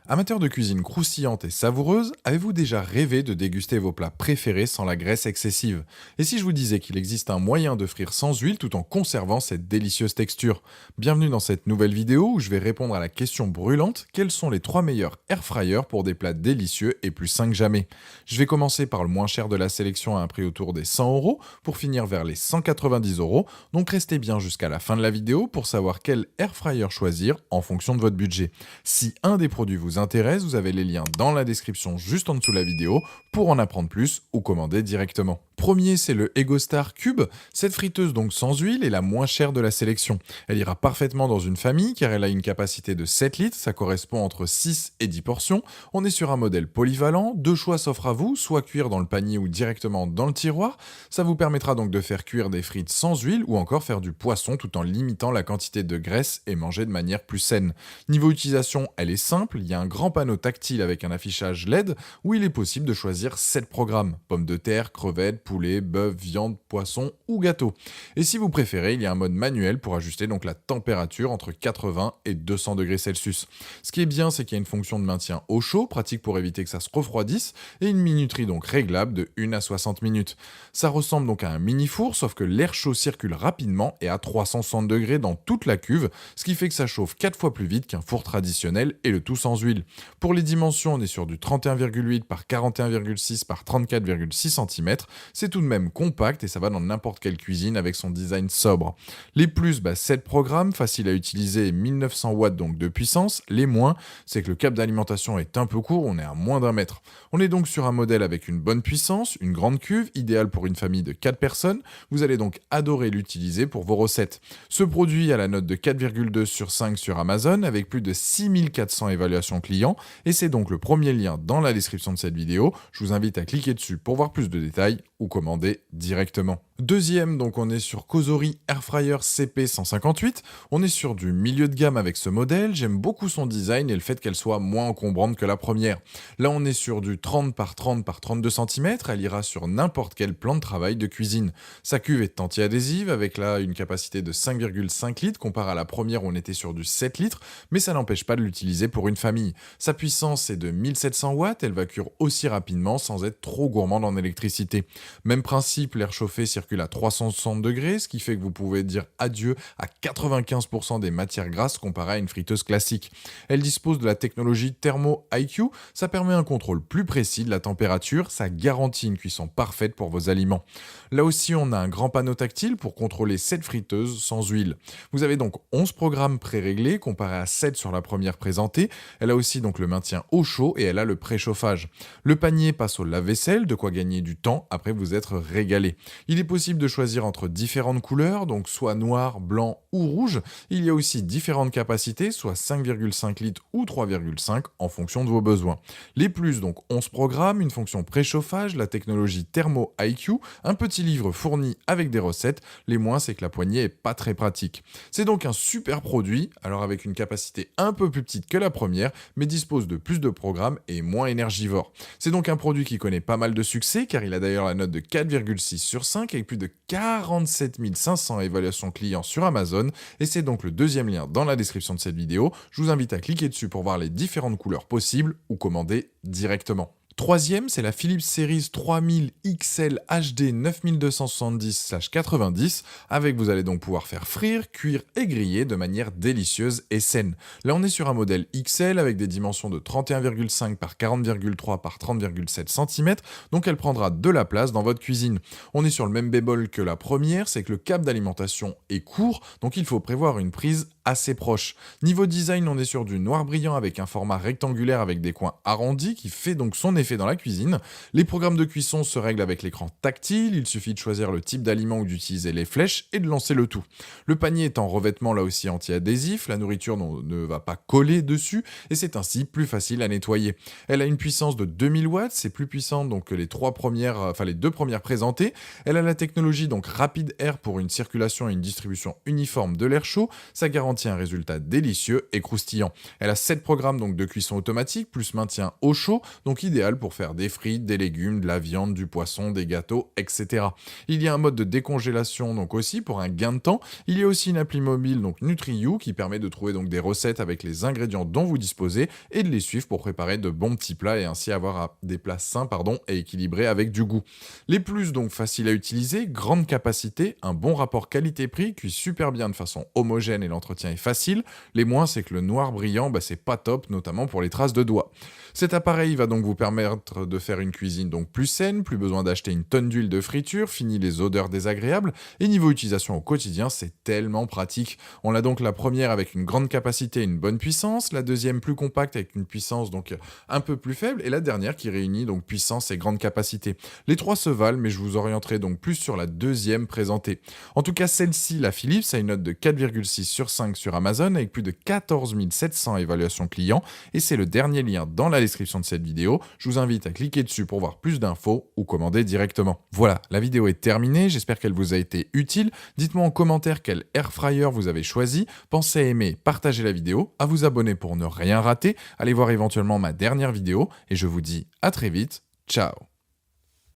Amateur de cuisine croustillante et savoureuse, avez-vous déjà rêvé de déguster vos plats préférés sans la graisse excessive? Et si je vous disais qu'il existe un moyen de frire sans huile tout en conservant cette délicieuse texture? Bienvenue dans cette nouvelle vidéo où je vais répondre à la question brûlante: quels sont les 3 meilleurs air fryers pour des plats délicieux et plus sains que jamais? Je vais commencer par le moins cher de la sélection à un prix autour des 100 € pour finir vers les 190 €. Donc restez bien jusqu'à la fin de la vidéo pour savoir quel air fryer choisir en fonction de votre budget. Si un des produits vous intéresse, vous avez les liens dans la description juste en dessous de la vidéo pour en apprendre plus ou commander directement. Premier, c'est le EgoStar Cube. Cette friteuse donc sans huile est la moins chère de la sélection. Elle ira parfaitement dans une famille car elle a une capacité de 7 litres, ça correspond entre 6 et 10 portions. On est sur un modèle polyvalent, deux choix s'offrent à vous, soit cuire dans le panier ou directement dans le tiroir. Ça vous permettra donc de faire cuire des frites sans huile ou encore faire du poisson tout en limitant la quantité de graisse et manger de manière plus saine. Niveau utilisation, elle est simple, il y a un grand panneau tactile avec un affichage LED où il est possible de choisir 7 programmes: pommes de terre, crevettes, poulet, bœuf, viande, poisson ou gâteau. Et si vous préférez, il y a un mode manuel pour ajuster donc la température entre 80 et 200 degrés Celsius. Ce qui est bien, c'est qu'il y a une fonction de maintien au chaud, pratique pour éviter que ça se refroidisse, et une minuterie donc réglable de 1 à 60 minutes. Ça ressemble donc à un mini four, sauf que l'air chaud circule rapidement et à 360 degrés dans toute la cuve, ce qui fait que ça chauffe 4 fois plus vite qu'un four traditionnel et le tout sans huile. Pour les dimensions, on est sur du 31,8 par 41,6 par 34,6 cm. C'est tout de même compact et ça va dans n'importe quelle cuisine avec son design sobre. Les plus, 7 programmes, facile à utiliser et 1900 watts donc de puissance. Les moins, c'est que le câble d'alimentation est un peu court, on est à moins d'un mètre. On est donc sur un modèle avec une bonne puissance, une grande cuve, idéale pour une famille de 4 personnes. Vous allez donc adorer l'utiliser pour vos recettes. Ce produit a la note de 4,2 sur 5 sur Amazon avec plus de 6400 évaluations clients et c'est donc le premier lien dans la description de cette vidéo. Je vous invite à cliquer dessus pour voir plus de détails ou commander directement. Deuxième, donc on est sur Cosori Airfryer CP158. On est sur du milieu de gamme avec ce modèle. J'aime beaucoup son design et le fait qu'elle soit moins encombrante que la première. Là, on est sur du 30 par 30 par 32 cm. Elle ira sur n'importe quel plan de travail de cuisine. Sa cuve est anti-adhésive avec là une capacité de 5,5 litres comparé à la première où on était sur du 7 litres, mais ça n'empêche pas de l'utiliser pour une famille. Sa puissance est de 1700 watts. Elle va cuire aussi rapidement sans être trop gourmande en électricité. Même principe, l'air chauffé circule à 360 degrés, ce qui fait que vous pouvez dire adieu à 95% des matières grasses comparé à une friteuse classique. Elle dispose de la technologie Thermo IQ, ça permet un contrôle plus précis de la température, ça garantit une cuisson parfaite pour vos aliments. Là aussi, on a un grand panneau tactile pour contrôler cette friteuse sans huile. Vous avez donc 11 programmes pré-réglés comparé à 7 sur la première présentée. Elle a aussi donc le maintien au chaud et elle a le préchauffage. Le panier passe au lave-vaisselle, de quoi gagner du temps après vous être régalé. Il est possible de choisir entre différentes couleurs, donc soit noir, blanc ou rouge. Il y a aussi différentes capacités, soit 5,5 litres ou 3,5 en fonction de vos besoins. Les plus, donc 11 programmes, une fonction préchauffage, la technologie Thermo IQ, un petit livre fourni avec des recettes. Les moins, c'est que la poignée est pas très pratique. C'est donc un super produit, alors avec une capacité un peu plus petite que la première, mais dispose de plus de programmes et moins énergivore. C'est donc un produit qui connaît pas mal de succès, car il a d'ailleurs la note de 4,6 sur 5 avec plus de 47 500 évaluations clients sur Amazon, et c'est donc le deuxième lien dans la description de cette vidéo. Je vous invite à cliquer dessus pour voir les différentes couleurs possibles ou commander directement. Troisième, c'est la Philips Series 3000 XL HD 9270/90. Avec, vous allez donc pouvoir faire frire, cuire et griller de manière délicieuse et saine. Là, on est sur un modèle XL avec des dimensions de 31,5 par 40,3 par 30,7 cm, donc elle prendra de la place dans votre cuisine. On est sur le même bémol que la première, c'est que le câble d'alimentation est court, donc il faut prévoir une prise assez proche. Niveau design, on est sur du noir brillant avec un format rectangulaire avec des coins arrondis qui fait donc son effet dans la cuisine. Les programmes de cuisson se règlent avec l'écran tactile, il suffit de choisir le type d'aliment ou d'utiliser les flèches et de lancer le tout. Le panier est en revêtement là aussi anti-adhésif, la nourriture ne va pas coller dessus et c'est ainsi plus facile à nettoyer. Elle a une puissance de 2000 watts, c'est plus puissant donc que les deux premières présentées. Elle a la technologie donc Rapid Air pour une circulation et une distribution uniforme de l'air chaud, ça garantit garantit un résultat délicieux et croustillant. Elle a 7 programmes donc de cuisson automatique, plus maintien au chaud, donc idéal pour faire des frites, des légumes, de la viande, du poisson, des gâteaux, etc. Il y a un mode de décongélation donc aussi pour un gain de temps. Il y a aussi une appli mobile donc NutriYou qui permet de trouver donc des recettes avec les ingrédients dont vous disposez et de les suivre pour préparer de bons petits plats et ainsi avoir des plats sains et équilibrés avec du goût. Les plus donc faciles à utiliser, grande capacité, un bon rapport qualité-prix, cuit super bien de façon homogène et l'entretien est facile. Les moins, c'est que le noir brillant, c'est pas top, notamment pour les traces de doigts. Cet appareil va donc vous permettre de faire une cuisine donc plus saine, plus besoin d'acheter une tonne d'huile de friture, fini les odeurs désagréables, et niveau utilisation au quotidien, c'est tellement pratique. On a donc la première avec une grande capacité et une bonne puissance, la deuxième plus compacte avec une puissance donc un peu plus faible, et la dernière qui réunit donc puissance et grande capacité. Les trois se valent, mais je vous orienterai donc plus sur la deuxième présentée. En tout cas, celle-ci, la Philips, a une note de 4,6 sur 5 sur Amazon avec plus de 14 700 évaluations clients, et c'est le dernier lien dans la description de cette vidéo. Je vous invite à cliquer dessus pour voir plus d'infos ou commander directement. Voilà, la vidéo est terminée, j'espère qu'elle vous a été utile. Dites-moi en commentaire quel air fryer vous avez choisi. Pensez à aimer, partager la vidéo, à vous abonner pour ne rien rater. Allez voir éventuellement ma dernière vidéo et je vous dis à très vite. Ciao.